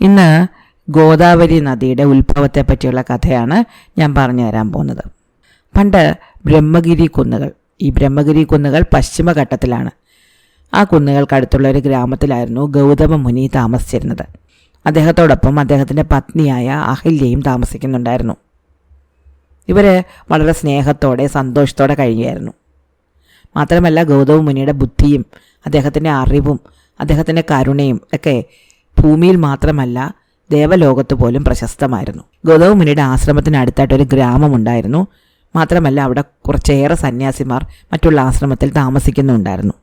ഇന്ന് ഗോദാവരി നദിയുടെ ഉത്ഭവത്തെ പറ്റിയുള്ള കഥയാണ് ഞാൻ പറഞ്ഞു തരാൻ പോകുന്നത്. പണ്ട് ബ്രഹ്മഗിരി കുന്നുകൾ, ഈ ബ്രഹ്മഗിരി കുന്നുകൾ പശ്ചിമഘട്ടത്തിലാണ്. ആ കുന്നുകൾക്കടുത്തുള്ള ഒരു ഗ്രാമത്തിലായിരുന്നു ഗൗതമ മുനി താമസിച്ചിരുന്നത്. അദ്ദേഹത്തോടൊപ്പം അദ്ദേഹത്തിൻ്റെ പത്നിയായ അഹല്യയും താമസിക്കുന്നുണ്ടായിരുന്നു. ഇവർ വളരെ സ്നേഹത്തോടെ സന്തോഷത്തോടെ കഴിയുമായിരുന്നു. മാത്രമല്ല ഗൗതമ മുനിയുടെ ബുദ്ധിയും അദ്ദേഹത്തിൻ്റെ അറിവും അദ്ദേഹത്തിൻ്റെ കരുണയും ഒക്കെ ഭൂമിയിൽ മാത്രമല്ല ദേവലോകത്ത് പോലും പ്രശസ്തമായിരുന്നു. ഗൗതമ മുനിയുടെ ആശ്രമത്തിനടുത്തായിട്ടൊരു ഗ്രാമമുണ്ടായിരുന്നു. മാത്രമല്ല അവിടെ കുറച്ചേറെ സന്യാസിമാർ മറ്റുള്ള ആശ്രമത്തിൽ താമസിക്കുന്നുണ്ടായിരുന്നു.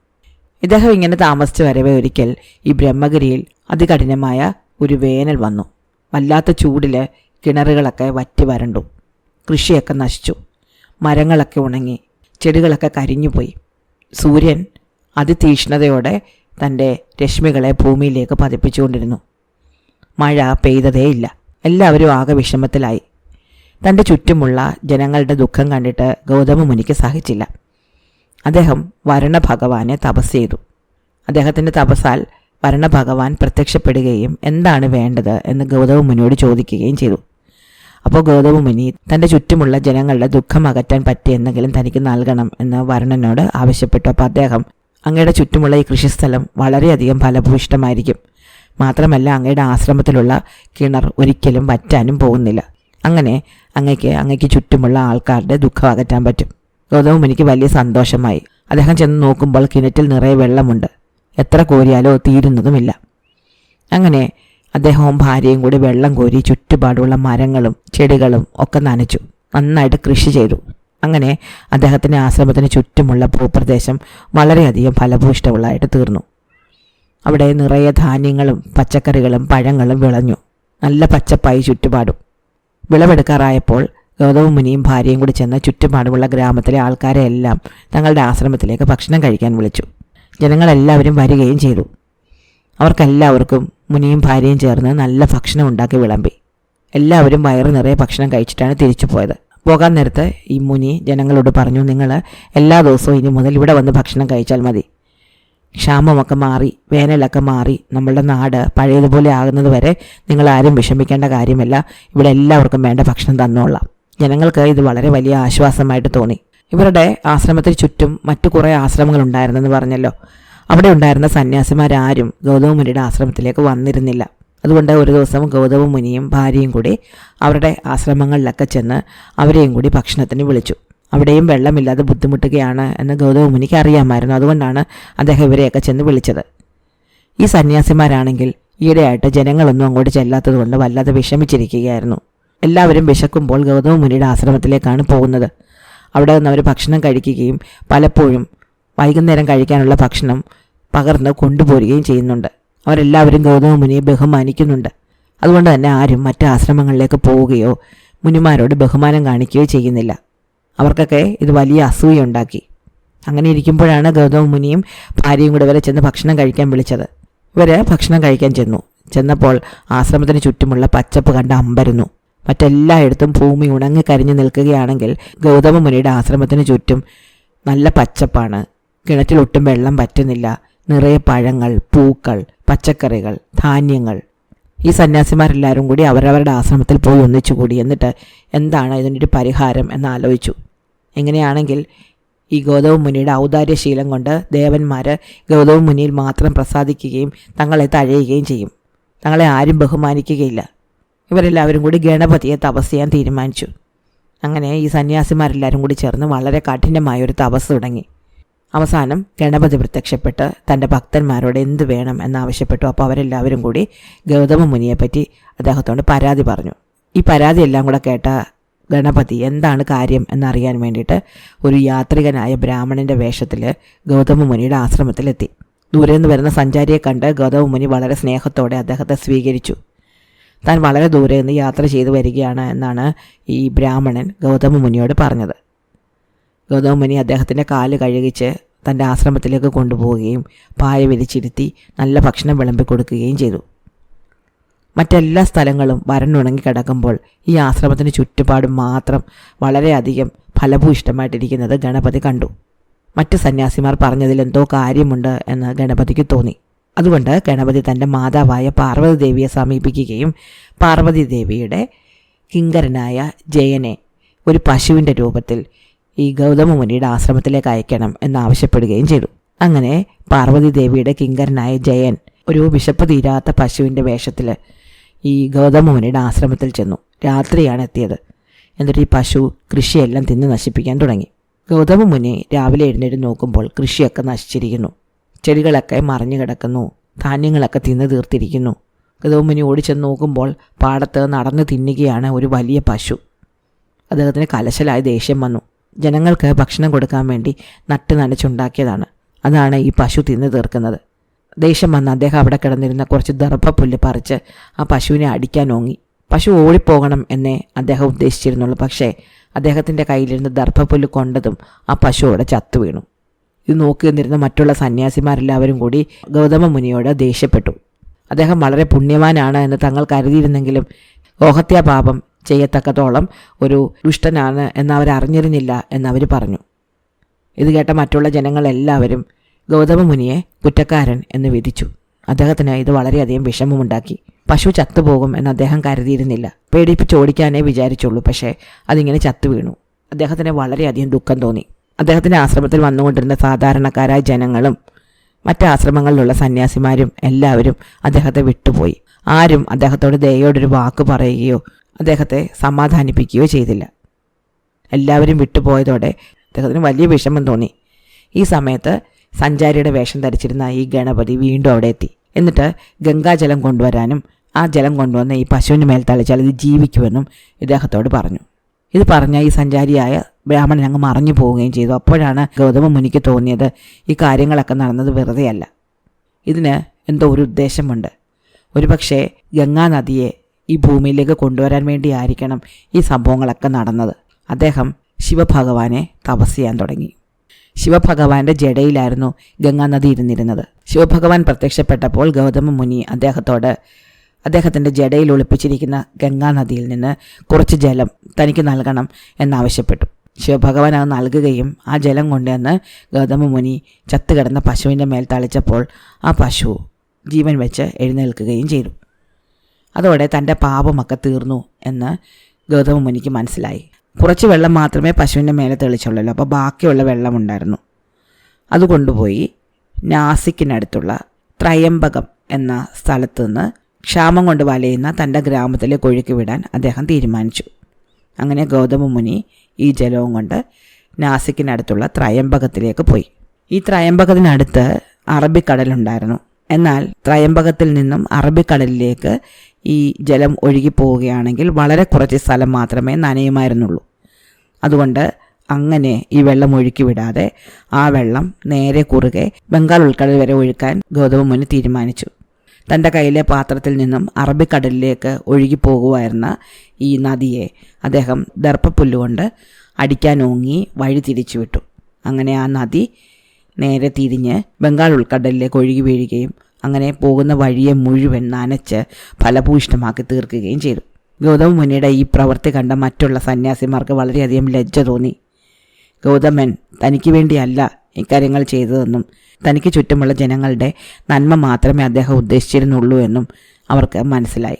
ഇദ്ദേഹം ഇങ്ങനെ താമസിച്ച് വരവേ ഒരിക്കൽ ഈ ബ്രഹ്മഗിരിയിൽ അതികഠിനമായ ഒരു വേനൽ വന്നു. വല്ലാത്ത ചൂടിൽ കിണറുകളൊക്കെ വറ്റി വരണ്ടു, കൃഷിയൊക്കെ നശിച്ചു, മരങ്ങളൊക്കെ ഉണങ്ങി, ചെടികളൊക്കെ കരിഞ്ഞുപോയി. സൂര്യൻ അതിതീക്ഷ്ണതയോടെ തൻ്റെ രശ്മികളെ ഭൂമിയിലേക്ക് പതിപ്പിച്ചുകൊണ്ടിരുന്നു. മഴ പെയ്തതേയില്ല. എല്ലാവരും ആകെ വിഷമത്തിലായി. തൻ്റെ ചുറ്റുമുള്ള ജനങ്ങളുടെ ദുഃഖം കണ്ടിട്ട് ഗൗതമ മുനിക്ക് സഹിച്ചില്ല. അദ്ദേഹം വരണഭഗവാനെ തപസ് ചെയ്തു. അദ്ദേഹത്തിൻ്റെ തപസ്സാൽ വരണഭഗവാൻ പ്രത്യക്ഷപ്പെടുകയും എന്താണ് വേണ്ടത് എന്ന് ഗൗതമ മുനിയോട് ചോദിക്കുകയും ചെയ്തു. അപ്പോൾ ഗൗതമ മുനി തൻ്റെ ചുറ്റുമുള്ള ജനങ്ങളുടെ ദുഃഖം അകറ്റാൻ പറ്റിയ എന്തെങ്കിലും തനിക്ക് നൽകണം എന്ന് വരണനോട് ആവശ്യപ്പെട്ടു. അപ്പോൾ അദ്ദേഹം, അങ്ങയുടെ ചുറ്റുമുള്ള ഈ കൃഷിസ്ഥലം വളരെയധികം ഫലഭൂയിഷ്ടമായിരിക്കും. മാത്രമല്ല അങ്ങയുടെ ആശ്രമത്തിലുള്ള കിണർ ഒരിക്കലും വറ്റാനും പോകുന്നില്ല. അങ്ങനെ അങ്ങയ്ക്ക് ചുറ്റുമുള്ള ആൾക്കാരുടെ ദുഃഖം അകറ്റാൻ പറ്റും. ഗൗതമ മുനിക്ക് വലിയ സന്തോഷമായി. അദ്ദേഹം ചെന്ന് നോക്കുമ്പോൾ കിണറ്റിൽ നിറയെ വെള്ളമുണ്ട്. എത്ര കോരിയാലോ തീരുന്നതുമില്ല. അങ്ങനെ അദ്ദേഹവും ഭാര്യയും കൂടി വെള്ളം കോരി ചുറ്റുപാടുള്ള മരങ്ങളും ചെടികളും ഒക്കെ നനച്ചു. നന്നായിട്ട് കൃഷി ചെയ്തു. അങ്ങനെ അദ്ദേഹത്തിൻ്റെ ആശ്രമത്തിന് ചുറ്റുമുള്ള ഭൂപ്രദേശം വളരെയധികം ഫലഭൂയിഷ്ടമുള്ളതായിട്ട് തീർന്നു. അവിടെ നിറയെ ധാന്യങ്ങളും പച്ചക്കറികളും പഴങ്ങളും വിളഞ്ഞു. നല്ല പച്ചപ്പായി ചുറ്റുപാടും. വിളവെടുക്കാറായപ്പോൾ ഗൗതമ മുനിയും ഭാര്യയും കൂടി ചെന്ന് ചുറ്റുപാടുമുള്ള ഗ്രാമത്തിലെ ആൾക്കാരെ എല്ലാം തങ്ങളുടെ ആശ്രമത്തിലേക്ക് ഭക്ഷണം കഴിക്കാൻ വിളിച്ചു. ജനങ്ങളെല്ലാവരും വരികയും ചെയ്തു. അവർക്കെല്ലാവർക്കും മുനിയും ഭാര്യയും ചേർന്ന് നല്ല ഭക്ഷണം ഉണ്ടാക്കി വിളമ്പി. എല്ലാവരും വയറ് നിറയെ ഭക്ഷണം കഴിച്ചിട്ടാണ് തിരിച്ചു പോയത്. പോകാൻ നേരത്ത് ഈ മുനി ജനങ്ങളോട് പറഞ്ഞു, നിങ്ങൾ എല്ലാ ദിവസവും ഇനി മുതൽ ഇവിടെ വന്ന് ഭക്ഷണം കഴിച്ചാൽ മതി. ക്ഷാമമൊക്കെ മാറി, വേനലൊക്കെ മാറി, നമ്മളുടെ നാട് പഴയതുപോലെ ആകുന്നത് വരെ നിങ്ങൾ ആരും വിഷമിക്കേണ്ട കാര്യമില്ല. ഇവിടെ എല്ലാവർക്കും വേണ്ട ഭക്ഷണം തന്നോളാം. ജനങ്ങൾക്ക് ഇത് വളരെ വലിയ ആശ്വാസമായിട്ട് തോന്നി. ഇവരുടെ ആശ്രമത്തിന് ചുറ്റും മറ്റു കുറേ ആശ്രമങ്ങൾ ഉണ്ടായിരുന്നെന്ന് പറഞ്ഞല്ലോ. അവിടെ ഉണ്ടായിരുന്ന സന്യാസിമാരാരും ഗൗതമ മുനിയുടെ ആശ്രമത്തിലേക്ക് വന്നിരുന്നില്ല. അതുകൊണ്ട് ഒരു ദിവസം ഗൗതമ മുനിയും ഭാര്യയും കൂടി അവരുടെ ആശ്രമങ്ങളിലൊക്കെ ചെന്ന് അവരെയും കൂടി ഭക്ഷണത്തിന് വിളിച്ചു. അവിടെയും വെള്ളമില്ലാതെ ബുദ്ധിമുട്ടുകയാണ് എന്ന് ഗൗതമ മുനിക്ക് അറിയാമായിരുന്നു. അതുകൊണ്ടാണ് അദ്ദേഹം ഇവരെയൊക്കെ ചെന്ന് വിളിച്ചത്. ഈ സന്യാസിമാരാണെങ്കിൽ ഈയിടെയായിട്ട് ജനങ്ങളൊന്നും അങ്ങോട്ട് ചെല്ലാത്തത് കൊണ്ട് വല്ലാതെ വിഷമിച്ചിരിക്കുകയായിരുന്നു. എല്ലാവരും വിശക്കുമ്പോൾ ഗൗതമ മുനിയുടെ ആശ്രമത്തിലേക്കാണ് പോകുന്നത്. അവിടെ നിന്ന് അവർ ഭക്ഷണം കഴിക്കുകയും പലപ്പോഴും വൈകുന്നേരം കഴിക്കാനുള്ള ഭക്ഷണം പകർന്ന് കൊണ്ടുപോരുകയും ചെയ്യുന്നുണ്ട്. അവരെല്ലാവരും ഗൗതമ മുനിയെ ബഹുമാനിക്കുന്നുണ്ട്. അതുകൊണ്ട് തന്നെ ആരും മറ്റ് ആശ്രമങ്ങളിലേക്ക് പോവുകയോ മുനിമാരോട് ബഹുമാനം കാണിക്കുകയോ ചെയ്യുന്നില്ല. അവർക്കൊക്കെ ഇത് വലിയ അസൂയുണ്ടാക്കി. അങ്ങനെ ഇരിക്കുമ്പോഴാണ് ഗൗതമ മുനിയും ഭാര്യയും കൂടെ വരെ ചെന്ന് ഭക്ഷണം കഴിക്കാൻ വിളിച്ചത്. ഇവർ ഭക്ഷണം കഴിക്കാൻ ചെന്നപ്പോൾ ആശ്രമത്തിന് ചുറ്റുമുള്ള പച്ചപ്പ് കണ്ട് അമ്പരന്നു. മറ്റെല്ലായിടത്തും ഭൂമി ഉണങ്ങിക്കരിഞ്ഞു നിൽക്കുകയാണെങ്കിൽ ഗൗതമ മുനിയുടെ ആശ്രമത്തിന് ചുറ്റും നല്ല പച്ചപ്പാണ്. കിണറ്റിലൊട്ടും വെള്ളം പറ്റുന്നില്ല. നിറയെ പഴങ്ങൾ, പൂക്കൾ, പച്ചക്കറികൾ, ധാന്യങ്ങൾ. ഈ സന്യാസിമാരെല്ലാവരും കൂടി അവരവരുടെ ആശ്രമത്തിൽ പോയി ഒന്നിച്ചുകൂടി. എന്നിട്ട് എന്താണ് ഇതിനൊരു പരിഹാരം എന്നാലോചിച്ചു. എങ്ങനെയാണെങ്കിൽ ഈ ഗൗതമ മുനിയുടെ ഔദാര്യശീലം കൊണ്ട് ദേവന്മാർ ഗൗതമ മുനിയിൽ മാത്രം പ്രസാദിക്കുകയും തങ്ങളെ തഴയുകയും ചെയ്യും. തങ്ങളെ ആരും ബഹുമാനിക്കുകയില്ല. ഇവരെല്ലാവരും കൂടി ഗണപതിയെ തപസ് ചെയ്യാൻ തീരുമാനിച്ചു. അങ്ങനെ ഈ സന്യാസിമാരെല്ലാവരും കൂടി ചേർന്ന് വളരെ കഠിനമായൊരു തപസ് തുടങ്ങി. അവസാനം ഗണപതി പ്രത്യക്ഷപ്പെട്ട് തൻ്റെ ഭക്തന്മാരോട് എന്ത് വേണം എന്നാവശ്യപ്പെട്ടു. അപ്പോൾ അവരെല്ലാവരും കൂടി ഗൗതമ മുനിയെപ്പറ്റി അദ്ദേഹത്തോട് പരാതി പറഞ്ഞു. ഈ പരാതിയെല്ലാം കൂടെ കേട്ട ഗണപതി എന്താണ് കാര്യം എന്നറിയാൻ വേണ്ടിയിട്ട് ഒരു യാത്രികനായ ബ്രാഹ്മണൻ്റെ വേഷത്തിൽ ഗൗതമ മുനിയുടെ ആശ്രമത്തിലെത്തി. ദൂരെ നിന്ന് വരുന്ന സഞ്ചാരിയെ കണ്ട് ഗൗതമ മുനി വളരെ സ്നേഹത്തോടെ അദ്ദേഹത്തെ സ്വീകരിച്ചു. താൻ വളരെ ദൂരെ നിന്ന് യാത്ര ചെയ്തു വരികയാണ് എന്നാണ് ഈ ബ്രാഹ്മണൻ ഗൗതമ മുനിയോട് പറഞ്ഞത്. ഗൗതമ മുനി അദ്ദേഹത്തിൻ്റെ കാല് കഴുകിച്ച് തൻ്റെ ആശ്രമത്തിലേക്ക് കൊണ്ടുപോവുകയും പായ വിരിച്ചിരുത്തി നല്ല ഭക്ഷണം വിളമ്പിക്കൊടുക്കുകയും ചെയ്തു. മറ്റെല്ലാ സ്ഥലങ്ങളും വരണ്ടുണങ്ങി കിടക്കുമ്പോൾ ഈ ആശ്രമത്തിന് ചുറ്റുപാടും മാത്രം വളരെയധികം ഫലഭൂയിഷ്ടമായിട്ടിരിക്കുന്നത് ഗണപതി കണ്ടു. മറ്റ് സന്യാസിമാർ പറഞ്ഞതിൽ എന്തോ കാര്യമുണ്ട് എന്ന് ഗണപതിക്ക് തോന്നി. അതുകൊണ്ട് ഗണപതി തൻ്റെ മാതാവായ പാർവതി ദേവിയെ സമീപിക്കുകയും പാർവതി ദേവിയുടെ കിങ്കരനായ ജയനെ ഒരു പശുവിൻ്റെ രൂപത്തിൽ ഈ ഗൗതമ മുനിയുടെ ആശ്രമത്തിലേക്ക് അയക്കണം എന്നാവശ്യപ്പെടുകയും ചെയ്തു. അങ്ങനെ പാർവതി ദേവിയുടെ കിങ്കരനായ ജയൻ ഒരു വിശപ്പ് തീരാത്ത പശുവിൻ്റെ വേഷത്തിൽ ഈ ഗൗതമ മുനിയുടെ ആശ്രമത്തിൽ ചെന്നു. രാത്രിയാണ് എത്തിയത്. എന്നിട്ട് ഈ പശു കൃഷിയെല്ലാം തിന്ന് നശിപ്പിക്കാൻ തുടങ്ങി. ഗൗതമ മുനി രാവിലെ എഴുന്നേറ്റ് നോക്കുമ്പോൾ കൃഷിയൊക്കെ നശിച്ചിരിക്കുന്നു. ചെടികളൊക്കെ മറിഞ്ഞു കിടക്കുന്നു. ധാന്യങ്ങളൊക്കെ തിന്ന് തീർത്തിരിക്കുന്നു. ഗൗതമ മുനി ഓടിച്ചെന്ന് നോക്കുമ്പോൾ പാടത്ത് നടന്ന് തിന്നുകയാണ് ഒരു വലിയ പശു. അദ്ദേഹത്തിന് കലശലായ ദേഷ്യം വന്നു. ജനങ്ങൾക്ക് ഭക്ഷണം കൊടുക്കാൻ വേണ്ടി നട്ട് നനച്ചുണ്ടാക്കിയതാണ്. അതാണ് ഈ പശു തിന്ന് തീർക്കുന്നത്. ദേഷ്യം വന്ന് അദ്ദേഹം അവിടെ കിടന്നിരുന്ന കുറച്ച് ദർഭപ്പുല്ല് പറിച്ച് ആ പശുവിനെ അടിക്കാൻ ഓങ്ങി. പശു ഓടിപ്പോകണം എന്നേ അദ്ദേഹം ഉദ്ദേശിച്ചിരുന്നുള്ളൂ. പക്ഷേ അദ്ദേഹത്തിൻ്റെ കയ്യിലിരുന്ന് ദർഭപ്പുല്ല് കൊണ്ടതും ആ പശു അവിടെ ചത്തു വീണു. ഇത് നോക്കി നിന്നിരുന്ന മറ്റുള്ള സന്യാസിമാരെല്ലാവരും കൂടി ഗൗതമ മുനിയോട് ദേഷ്യപ്പെട്ടു. അദ്ദേഹം വളരെ പുണ്യവാനാണ് എന്ന് തങ്ങൾ കരുതിയിരുന്നെങ്കിലും ഗോഹത്യാപാപം ചെയ്യത്തക്കത്തോളം ഒരു ദുഷ്ടനാണ് എന്നവരറിഞ്ഞിരുന്നില്ല എന്നവർ പറഞ്ഞു. ഇത് കേട്ട മറ്റുള്ള ജനങ്ങളെല്ലാവരും ഗൗതമ മുനിയെ കുറ്റക്കാരൻ എന്ന് വിധിച്ചു. അദ്ദേഹത്തിന് ഇത് വളരെയധികം വിഷമമുണ്ടാക്കി. പശു ചത്തുപോകും എന്ന് അദ്ദേഹം കരുതിയിരുന്നില്ല. പേടിപ്പിച്ചോടിക്കാനേ വിചാരിച്ചുള്ളൂ. പക്ഷേ അതിങ്ങനെ ചത്തു വീണു. അദ്ദേഹത്തിന് വളരെയധികം ദുഃഖം തോന്നി. അദ്ദേഹത്തിൻ്റെ ആശ്രമത്തിൽ വന്നുകൊണ്ടിരുന്ന സാധാരണക്കാരായ ജനങ്ങളും മറ്റ് ആശ്രമങ്ങളിലുള്ള സന്യാസിമാരും എല്ലാവരും അദ്ദേഹത്തെ വിട്ടുപോയി. ആരും അദ്ദേഹത്തോട് ദയോടൊരു വാക്ക് പറയുകയോ അദ്ദേഹത്തെ സമാധാനിപ്പിക്കുകയോ ചെയ്തില്ല. എല്ലാവരും വിട്ടുപോയതോടെ അദ്ദേഹത്തിന് വലിയ വിഷമം തോന്നി. ഈ സമയത്ത് സഞ്ചാരിയുടെ വേഷം ധരിച്ചിരുന്ന ഈ ഗണപതി വീണ്ടും അവിടെ എത്തി. എന്നിട്ട് ഗംഗാജലം കൊണ്ടുവരാനും ആ ജലം കൊണ്ടുവന്ന് ഈ പശുവിന് മേൽ തളിച്ചാൽ ഇത് ജീവിക്കുമെന്നും ഇദ്ദേഹത്തോട് പറഞ്ഞു. ഇത് പറഞ്ഞ ഈ സഞ്ചാരിയായ ബ്രാഹ്മണൻ അങ്ങ് മറഞ്ഞു പോവുകയും ചെയ്തു. അപ്പോഴാണ് ഗൗതമ മുനിക്ക് തോന്നിയത് ഈ കാര്യങ്ങളൊക്കെ നടന്നത് വെറുതെയല്ല. ഇതിന് എന്തോ ഒരു ഉദ്ദേശമുണ്ട്. ഒരുപക്ഷെ ഗംഗാനദിയെ ഈ ഭൂമിയിലേക്ക് കൊണ്ടുവരാൻ വേണ്ടിയായിരിക്കണം ഈ സംഭവങ്ങളൊക്കെ നടന്നത്. അദ്ദേഹം ശിവഭഗവാനെ തപസ് ചെയ്യാൻ തുടങ്ങി. ശിവഭഗവാന്റെ ജടയിലായിരുന്നു ഗംഗാനദി ഇരുന്നിരുന്നത്. ശിവഭഗവാൻ പ്രത്യക്ഷപ്പെട്ടപ്പോൾ ഗൗതമ മുനി അദ്ദേഹത്തോട് അദ്ദേഹത്തിൻ്റെ ജടയിൽ ഒളിപ്പിച്ചിരിക്കുന്ന ഗംഗാനദിയിൽ നിന്ന് കുറച്ച് ജലം തനിക്ക് നൽകണം എന്നാവശ്യപ്പെട്ടു. ശിവഭഗവാൻ അത് നൽകുകയും ആ ജലം കൊണ്ടുവന്ന് ഗൗതമ മുനി ചത്തുകിടന്ന പശുവിൻ്റെ മേൽ തളിച്ചപ്പോൾ ആ പശു ജീവൻ വെച്ച് എഴുന്നേൽക്കുകയും ചെയ്തു. അതോടെ തൻ്റെ പാപമൊക്കെ തീർന്നു എന്ന് ഗൗതമ മുനിക്ക് മനസ്സിലായി. കുറച്ച് വെള്ളം മാത്രമേ പശുവിൻ്റെ മേലെ തെളിച്ചുള്ളൂ. അപ്പോൾ ബാക്കിയുള്ള വെള്ളമുണ്ടായിരുന്നു. അത് കൊണ്ടുപോയി നാസിക്കിനടുത്തുള്ള ത്രയംബകം എന്ന സ്ഥലത്ത് നിന്ന് ക്ഷാമം കൊണ്ട് വലയുന്ന തൻ്റെ ഗ്രാമത്തിലേക്ക് ഒഴുക്കി വിടാൻ അദ്ദേഹം തീരുമാനിച്ചു. അങ്ങനെ ഗൗതമ മുനി ഈ ജലവും കൊണ്ട് നാസിക്കിനടുത്തുള്ള ത്രയംബകത്തിലേക്ക് പോയി. ഈ ത്രയംബകത്തിനടുത്ത് അറബിക്കടലുണ്ടായിരുന്നു. എന്നാൽ ത്രയംബകത്തിൽ നിന്നും അറബിക്കടലിലേക്ക് ഈ ജലം ഒഴുകി പോവുകയാണെങ്കിൽ വളരെ കുറച്ച് സ്ഥലം മാത്രമേ നനയുമായിരുന്നുള്ളൂ. അതുകൊണ്ട് അങ്ങനെ ഈ വെള്ളം ഒഴുക്കി വിടാതെ ആ വെള്ളം നേരെ കുറുകെ ബംഗാൾ ഉൾക്കടൽ വരെ ഒഴുക്കാൻ ഗൗതമ മുനി തീരുമാനിച്ചു. തൻ്റെ കയ്യിലെ പാത്രത്തിൽ നിന്നും അറബിക്കടലിലേക്ക് ഒഴുകി പോകുമായിരുന്ന ഈ നദിയെ അദ്ദേഹം ദർഭപ്പുല്ലുകൊണ്ട് അടിക്കാൻ ഓങ്ങി വഴി തിരിച്ചു വിട്ടു. അങ്ങനെ ആ നദി നേരെ തിരിഞ്ഞ് ബംഗാൾ ഉൾക്കടലിലേക്ക് ഒഴുകി വീഴുകയും അങ്ങനെ പോകുന്ന വഴിയെ മുഴുവൻ നനച്ച് ഫലഭൂയിഷ്ഠമാക്കി തീർക്കുകയും ചെയ്തു. ഗൗതമ മുനിയുടെ ഈ പ്രവൃത്തി കണ്ട മറ്റുള്ള സന്യാസിമാർക്ക് വളരെയധികം ലജ്ജ തോന്നി. ഗൗതമൻ തനിക്ക് വേണ്ടിയല്ല ഇക്കാര്യങ്ങൾ ചെയ്തതെന്നും തനിക്ക് ചുറ്റുമുള്ള ജനങ്ങളുടെ നന്മ മാത്രമേ അദ്ദേഹം ഉദ്ദേശിച്ചിരുന്നുള്ളൂ എന്നും അവർക്ക് മനസ്സിലായി.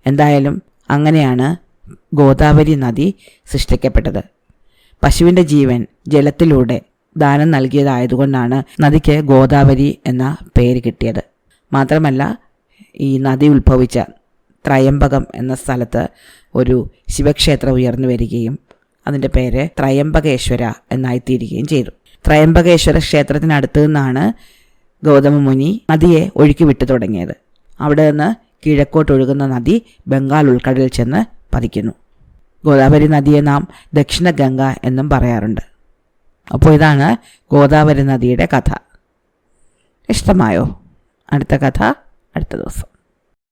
എന്തായാലും അങ്ങനെയാണ് ഗോദാവരി നദി സൃഷ്ടിക്കപ്പെട്ടത്. പശുവിൻ്റെ ജീവൻ ജലത്തിലൂടെ ദാനം നൽകിയതായതുകൊണ്ടാണ് നദിക്ക് ഗോദാവരി എന്ന പേര് കിട്ടിയത്. മാത്രമല്ല ഈ നദി ഉത്ഭവിച്ച ത്രയംബകം എന്ന സ്ഥലത്ത് ഒരു ശിവക്ഷേത്രം ഉയർന്നു വരികയും അതിൻ്റെ പേര് ത്രയംബകേശ്വര എന്നായിത്തീരുകയും ചെയ്തു. ത്രയംബകേശ്വര ക്ഷേത്രത്തിനടുത്ത് നിന്നാണ് ഗൗതമ മുനി നദിയെ ഒഴുക്കി വിട്ടു തുടങ്ങിയത്. അവിടെ നിന്ന് കിഴക്കോട്ടൊഴുകുന്ന നദി ബംഗാൾ ഉൾക്കടലിൽ ചെന്ന് പതിക്കുന്നു. ഗോദാവരി നദിയെ നാം ദക്ഷിണ ഗംഗ എന്നും പറയാറുണ്ട്. അപ്പോൾ ഇതാണ് ഗോദാവരി നദിയുടെ കഥ. ഇഷ്ടമായോ? അടുത്ത കഥ അടുത്ത ദിവസം.